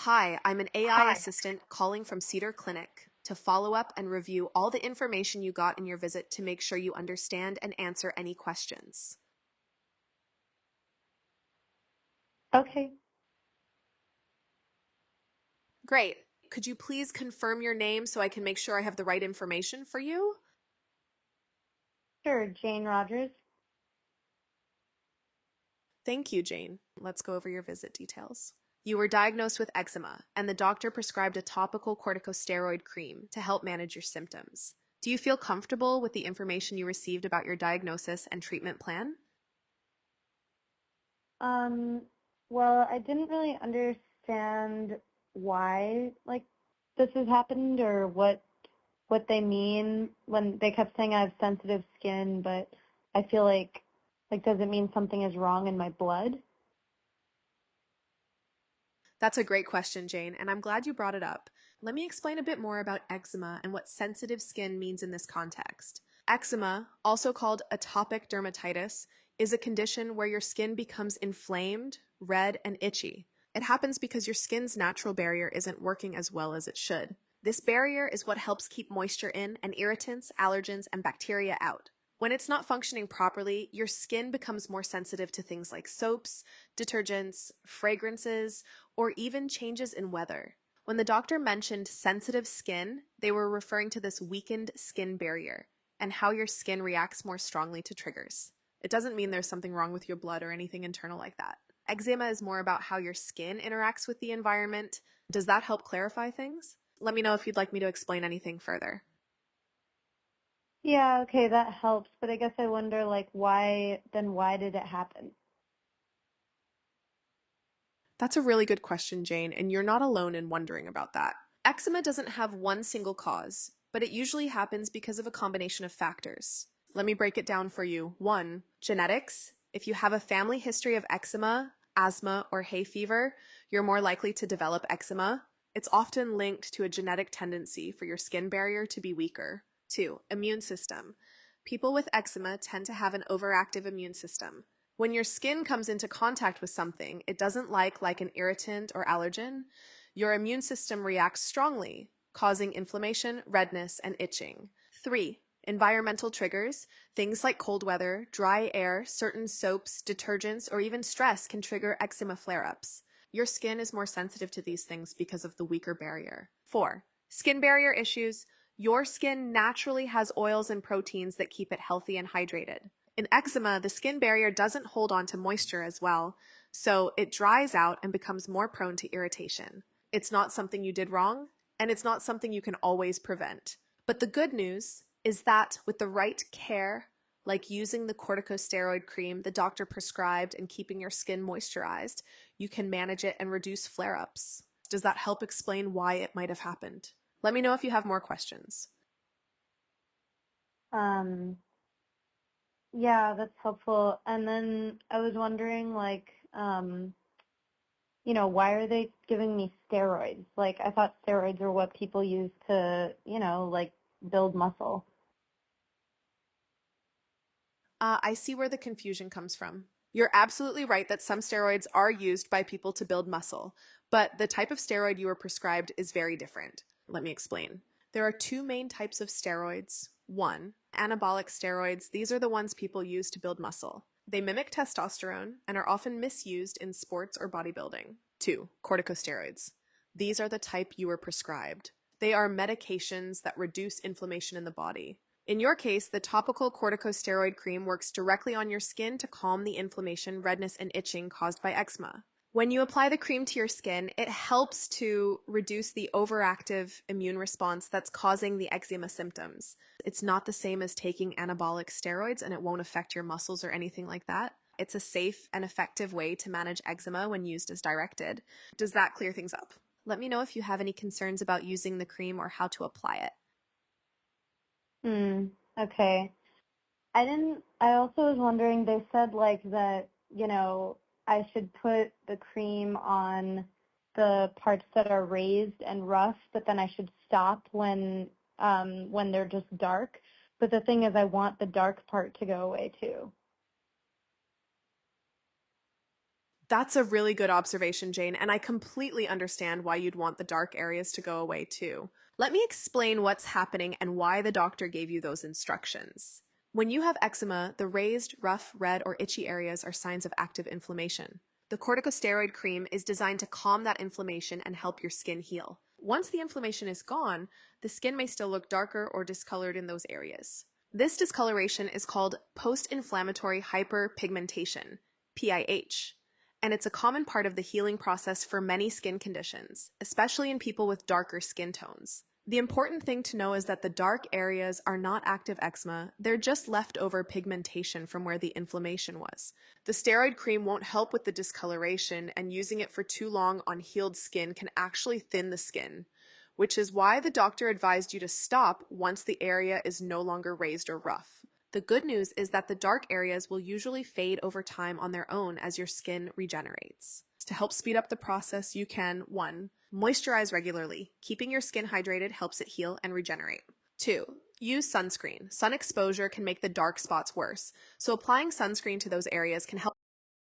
Hi, I'm an AI assistant calling from Cedar Clinic to follow up and review all the information you got in your visit to make sure you understand and answer any questions. Okay, Great. Could you please confirm your name so I can make sure I have the right information for you? sure, Jane Rogers. Thank you, Jane. Let's go over your visit details. You were diagnosed with eczema, and the doctor prescribed a topical corticosteroid cream to help manage your symptoms. Do you feel comfortable with the information you received about your diagnosis and treatment plan? Um, well, I didn't really understand why this has happened or what they mean when they kept saying I have sensitive skin, but I feel like does it mean something is wrong in my blood? That's a great question, Jane, and I'm glad you brought it up. Let me explain a bit more about eczema and what sensitive skin means in this context. Eczema, also called atopic dermatitis, is a condition where your skin becomes inflamed, red, and itchy. It happens because your skin's natural barrier isn't working as well as it should. This barrier is what helps keep moisture in and irritants, allergens, and bacteria out. When it's not functioning properly, your skin becomes more sensitive to things like soaps, detergents, fragrances, or even changes in weather. When the doctor mentioned sensitive skin, they were referring to this weakened skin barrier and how your skin reacts more strongly to triggers. It doesn't mean there's something wrong with your blood or anything internal like that. Eczema is more about how your skin interacts with the environment. Does that help clarify things? Let me know if you'd like me to explain anything further. Yeah, okay, that helps, but I guess I wonder why did it happen? That's a really good question, Jane, and you're not alone in wondering about that. Eczema doesn't have one single cause, but it usually happens because of a combination of factors. Let me break it down for you. 1. Genetics. If you have a family history of eczema, asthma, or hay fever, you're more likely to develop eczema. It's often linked to a genetic tendency for your skin barrier to be weaker. 2. Immune system. People with eczema tend to have an overactive immune system. When your skin comes into contact with something it doesn't like an irritant or allergen, your immune system reacts strongly, causing inflammation, redness, and itching. 3. Environmental triggers. Things like cold weather, dry air, certain soaps, detergents, or even stress can trigger eczema flare-ups. Your skin is more sensitive to these things because of the weaker barrier. 4. Skin barrier issues. Your skin naturally has oils and proteins that keep it healthy and hydrated. In eczema, the skin barrier doesn't hold on to moisture as well, so it dries out and becomes more prone to irritation. It's not something you did wrong, and it's not something you can always prevent. But the good news is that with the right care, like using the corticosteroid cream the doctor prescribed and keeping your skin moisturized, you can manage it and reduce flare-ups. Does that help explain why it might have happened? Let me know if you have more questions. Um, yeah, that's helpful. And then I was wondering why are they giving me steroids? Like, I thought steroids are what people use to, build muscle. I see where the confusion comes from. You're absolutely right that some steroids are used by people to build muscle, but the type of steroid you were prescribed is very different. Let me explain. There are two main types of steroids. One, anabolic steroids. These are the ones people use to build muscle. They mimic testosterone and are often misused in sports or bodybuilding. Two, corticosteroids. These are the type you were prescribed. They are medications that reduce inflammation in the body. In your case, the topical corticosteroid cream works directly on your skin to calm the inflammation, redness, and itching caused by eczema. When you apply the cream to your skin, it helps to reduce the overactive immune response that's causing the eczema symptoms. It's not the same as taking anabolic steroids, and it won't affect your muscles or anything like that. It's a safe and effective way to manage eczema when used as directed. Does that clear things up? Let me know if you have any concerns about using the cream or how to apply it. Okay. I also was wondering, they said that, I should put the cream on the parts that are raised and rough, but then I should stop when they're just dark. But the thing is, I want the dark part to go away too. That's a really good observation, Jane, and I completely understand why you'd want the dark areas to go away too. Let me explain what's happening and why the doctor gave you those instructions. When you have eczema, the raised, rough, red, or itchy areas are signs of active inflammation. The corticosteroid cream is designed to calm that inflammation and help your skin heal. Once the inflammation is gone, the skin may still look darker or discolored in those areas. This discoloration is called post-inflammatory hyperpigmentation, PIH, and it's a common part of the healing process for many skin conditions, especially in people with darker skin tones. The important thing to know is that the dark areas are not active eczema, they're just leftover pigmentation from where the inflammation was. The steroid cream won't help with the discoloration, and using it for too long on healed skin can actually thin the skin, which is why the doctor advised you to stop once the area is no longer raised or rough. The good news is that the dark areas will usually fade over time on their own as your skin regenerates. To help speed up the process, you can 1. Moisturize regularly. Keeping your skin hydrated helps it heal and regenerate. 2. Use sunscreen. Sun exposure can make the dark spots worse, so applying sunscreen to those areas can help